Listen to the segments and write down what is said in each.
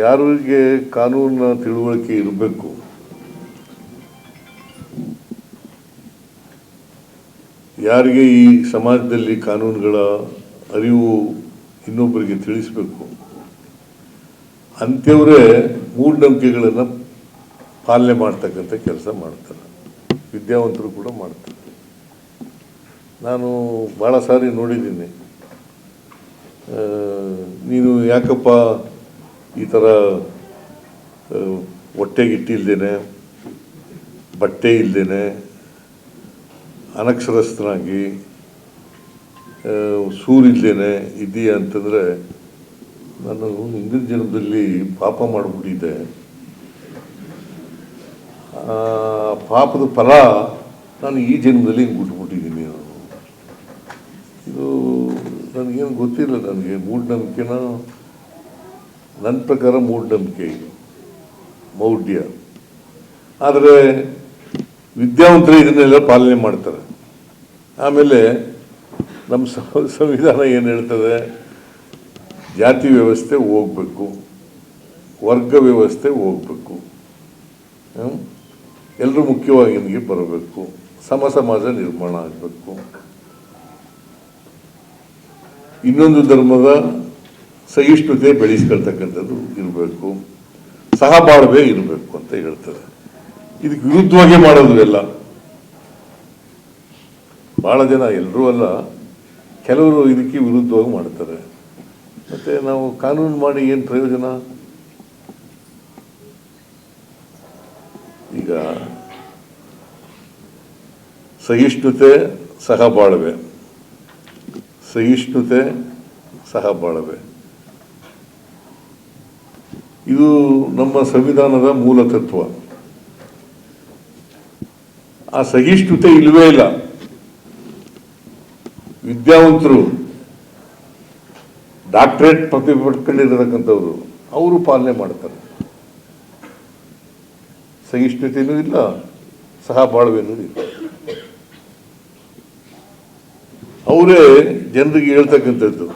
ಯಾರಿಗೆ ಕಾನೂನಿನ ತಿಳುವಳಿಕೆ ಇರಬೇಕು, ಯಾರಿಗೆ ಈ ಸಮಾಜದಲ್ಲಿ ಕಾನೂನುಗಳ ಅರಿವು ಇನ್ನೊಬ್ಬರಿಗೆ ತಿಳಿಸಬೇಕು, ಅಂಥವರೇ ಮೂಢನಂಬಿಕೆಗಳನ್ನು ಪಾಲನೆ ಮಾಡ್ತಕ್ಕಂಥ ಕೆಲಸ ಮಾಡ್ತಾರೆ. ವಿದ್ಯಾವಂತರು ಕೂಡ ಮಾಡ್ತಾರೆ. ನಾನು ಭಾಳ ಸಾರಿ ನೋಡಿದ್ದೀನಿ, ನೀನು ಯಾಕಪ್ಪ ಈ ಥರ ಹೊಟ್ಟೆಗಿಟ್ಟಿಲ್ದೇನೆ, ಬಟ್ಟೆ ಇಲ್ಲದೇನೆ, ಅನಕ್ಷರಸ್ಥನಾಗಿ, ಸೂರಿಲ್ದೇನೆ ಇದೆಯಾ ಅಂತಂದರೆ, ನಾನು ಹಿಂದಿನ ಜನ್ಮದಲ್ಲಿ ಪಾಪ ಮಾಡಿಬಿಟ್ಟಿದ್ದೆ. ಪಾಪದ ಫಲ ನಾನು ಈ ಜನ್ಮದಲ್ಲಿ ಹಿಂಗೆ ಬಿಟ್ಬಿಟ್ಟಿದ್ದೀನಿ. ಇದು ನನಗೇನು ಗೊತ್ತಿಲ್ಲ. ನನಗೆ ಮೂಢನಂಬಿಕೆನ, ನನ್ನ ಪ್ರಕಾರ ಮೂಢನಂಬಿಕೆ ಇದು, ಮೌಢ್ಯ. ಆದರೆ ವಿದ್ಯಾವಂತರು ಇದನ್ನೆಲ್ಲ ಪಾಲನೆ ಮಾಡ್ತಾರೆ. ಆಮೇಲೆ ನಮ್ಮ ಸಂವಿಧಾನ ಏನು ಹೇಳ್ತದೆ, ಜಾತಿ ವ್ಯವಸ್ಥೆ ಹೋಗಬೇಕು, ವರ್ಗ ವ್ಯವಸ್ಥೆ ಹೋಗಬೇಕು, ಎಲ್ಲರೂ ಮುಖ್ಯವಾಗಿ ನಿಮಗೆ ಬರಬೇಕು, ಸಮಾಜ ನಿರ್ಮಾಣ ಆಗಬೇಕು, ಇನ್ನೊಂದು ಧರ್ಮದ ಸಹಿಷ್ಣುತೆ ಬೆಳೆಸ್ಕೊಳ್ತಕ್ಕಂಥದ್ದು ಇರಬೇಕು, ಸಹಬಾಳ್ವೆ ಇರಬೇಕು ಅಂತ ಹೇಳ್ತದೆ. ಇದಕ್ಕೆ ವಿರುದ್ಧವಾಗಿ ಮಾಡೋದು ಎಲ್ಲ. ಭಾಳ ಜನ, ಎಲ್ಲರೂ ಅಲ್ಲ, ಕೆಲವರು ಇದಕ್ಕೆ ವಿರುದ್ಧವಾಗಿ ಮಾಡ್ತಾರೆ. ಮತ್ತು ನಾವು ಕಾನೂನು ಮಾಡಿ ಏನು ಪ್ರಯೋಜನ? ಈಗ ಸಹಿಷ್ಣುತೆ, ಸಹಬಾಳ್ವೆ, ಸಹಿಷ್ಣುತೆ, ಸಹಬಾಳ್ವೆ, ಇದು ನಮ್ಮ ಸಂವಿಧಾನದ ಮೂಲ ತತ್ವ. ಆ ಸಹಿಷ್ಣುತೆ ಇಲ್ಲವೇ ಇಲ್ಲ. ವಿದ್ಯಾವಂತರು, ಡಾಕ್ಟರೇಟ್ ಪ್ರತಿಭೆ ಪಡ್ಕೊಂಡಿರತಕ್ಕಂಥವ್ರು, ಅವರು ಪಾಲನೆ ಮಾಡ್ತಾರೆ. ಸಹಿಷ್ಣುತೆಯೂ ಇಲ್ಲ, ಸಹಬಾಳ್ವೆನೂ ಇಲ್ಲ. ಅವರೇ ಜನರಿಗೆ ಹೇಳ್ತಕ್ಕಂಥದ್ದು,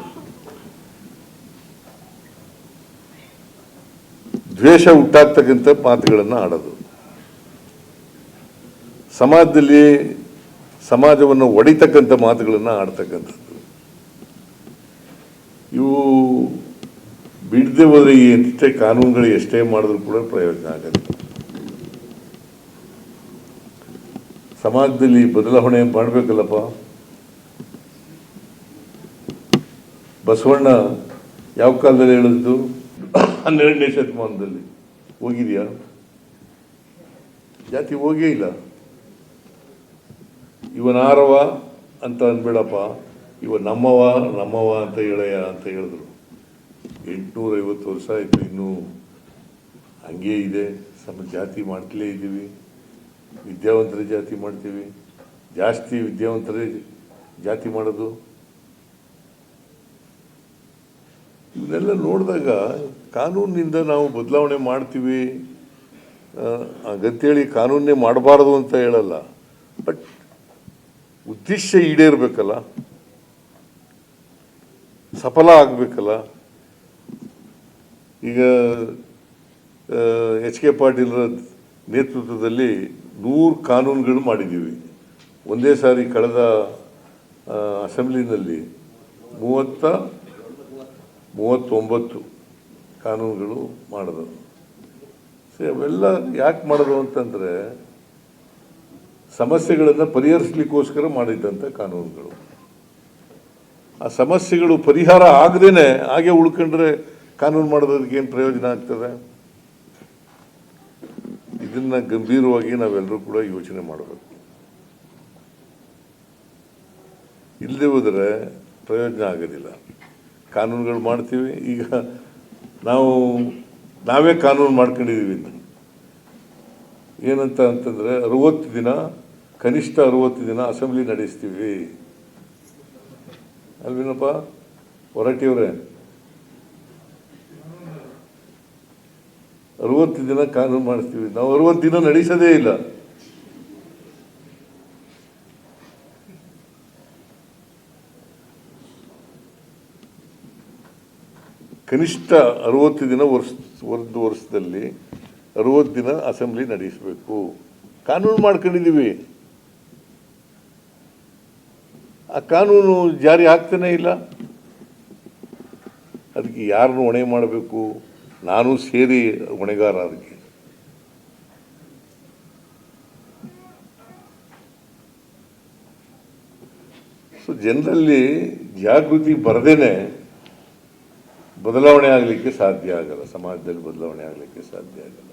ದ್ವೇಷ ಹುಟ್ಟಾಗ್ತಕ್ಕಂಥ ಮಾತುಗಳನ್ನು ಆಡೋದು, ಸಮಾಜದಲ್ಲಿ ಸಮಾಜವನ್ನು ಒಡಿತಕ್ಕಂಥ ಮಾತುಗಳನ್ನು ಆಡ್ತಕ್ಕಂಥದ್ದು. ಇವು ಬಿಡದೆ ಹೋದರೆ ಎಷ್ಟೇ ಕಾನೂನುಗಳು ಎಷ್ಟೇ ಮಾಡಿದ್ರು ಕೂಡ ಪ್ರಯೋಜನ ಆಗಲ್ಲ. ಸಮಾಜದಲ್ಲಿ ಬದಲಾವಣೆ ಮಾಡಬೇಕಲ್ಲಪ್ಪ. ಬಸವಣ್ಣ ಯಾವ ಕಾಲದಲ್ಲಿ ಹೇಳಿದ್ದು? 12ನೇ ಶತಮಾನದಲ್ಲಿ. ಹೋಗಿದೆಯಾ? ಜಾತಿ ಹೋಗೇ ಇಲ್ಲ. ಇವನಾರವ ಅಂತ ಅಂದ್ಬೇಡಪ್ಪ, ಇವ ನಮ್ಮವ ಅಂತ ಹೇಳಯ್ಯ ಅಂತ ಹೇಳಿದ್ರು. 850 ವರ್ಷ ಆಯಿತು, ಇನ್ನೂ ಹಂಗೇ ಇದೆ. ಜಾತಿ ಮಾಡ್ತಲೇ ಇದ್ದೀವಿ. ವಿದ್ಯಾವಂತರೇ ಜಾತಿ ಮಾಡ್ತೀವಿ, ಜಾಸ್ತಿ ವಿದ್ಯಾವಂತರೇ ಜಾತಿ ಮಾಡೋದು. ಇವನ್ನೆಲ್ಲ ನೋಡಿದಾಗ ಕಾನೂನಿನಿಂದ ನಾವು ಬದಲಾವಣೆ ಮಾಡ್ತೀವಿ ಹಾಗಂತೇಳಿ ಕಾನೂನೇ ಮಾಡಬಾರ್ದು ಅಂತ ಹೇಳಲ್ಲ. ಬಟ್ ಉದ್ದೇಶ ಈಡೇರಬೇಕಲ್ಲ, ಸಫಲ ಆಗಬೇಕಲ್ಲ. ಈಗ H.K. ಪಾಟೀಲರ ನೇತೃತ್ವದಲ್ಲಿ 100 ಕಾನೂನುಗಳು ಮಾಡಿದ್ದೀವಿ. ಒಂದೇ ಸಾರಿ ಕಳೆದ ಅಸೆಂಬ್ಲಿನಲ್ಲಿ 39 ಕಾನೂನುಗಳು ಮಾಡೋದು. ಅವೆಲ್ಲ ಯಾಕೆ ಮಾಡೋದು ಅಂತಂದರೆ, ಸಮಸ್ಯೆಗಳನ್ನು ಪರಿಹರಿಸಲಿಕ್ಕೋಸ್ಕರ ಮಾಡಿದ್ದಂಥ ಕಾನೂನುಗಳು. ಆ ಸಮಸ್ಯೆಗಳು ಪರಿಹಾರ ಆಗದೇನೆ ಹಾಗೆ ಉಳ್ಕೊಂಡ್ರೆ ಕಾನೂನು ಮಾಡೋದಕ್ಕೆ ಏನು ಪ್ರಯೋಜನ ಆಗ್ತದೆ? ಇದನ್ನು ಗಂಭೀರವಾಗಿ ನಾವೆಲ್ಲರೂ ಕೂಡ ಯೋಚನೆ ಮಾಡಬೇಕು. ಇಲ್ಲದೆ ಹೋದರೆ ಪ್ರಯೋಜನ ಆಗೋದಿಲ್ಲ. ಕಾನೂನುಗಳು ಮಾಡ್ತೀವಿ. ಈಗ ನಾವೇ ಕಾನೂನು ಮಾಡ್ಕೊಂಡಿದ್ದೀವಿ. ಏನಂತ ಅಂತಂದರೆ 60 ದಿನ, ಕನಿಷ್ಠ 60 ದಿನ ಅಸೆಂಬ್ಲಿ ನಡೆಸ್ತೀವಿ ಅಲ್ವೇನಪ್ಪ ಹೊರಟಿಯವರೇ? 60 ದಿನ ಕಾನೂನು ಮಾಡಿಸ್ತೀವಿ. ನಾವು 60 ದಿನ ನಡೆಸೋದೇ ಇಲ್ಲ. ಕನಿಷ್ಠ 60 ದಿನ ಒಂದು ವರ್ಷದಲ್ಲಿ 60 ದಿನ ಅಸೆಂಬ್ಲಿ ನಡೆಸಬೇಕು. ಕಾನೂನು ಮಾಡ್ಕೊಂಡಿದ್ದೀವಿ, ಆ ಕಾನೂನು ಜಾರಿ ಆಗ್ತಾನೇ ಇಲ್ಲ. ಅದಕ್ಕೆ ಯಾರನ್ನು ಹೊಣೆ ಮಾಡಬೇಕು? ನಾನು ಸೇರಿ ಹೊಣೆಗಾರ. ಅದಕ್ಕೆ ಸೊ ಜನರಲ್ಲಿ ಜಾಗೃತಿ ಬರದೇನೆ ಬದಲಾವಣೆ ಆಗಲಿಕ್ಕೆ ಸಾಧ್ಯ ಆಗಲ್ಲ, ಸಮಾಜದಲ್ಲಿ ಬದಲಾವಣೆ ಆಗಲಿಕ್ಕೆ ಸಾಧ್ಯ ಆಗಲ್ಲ.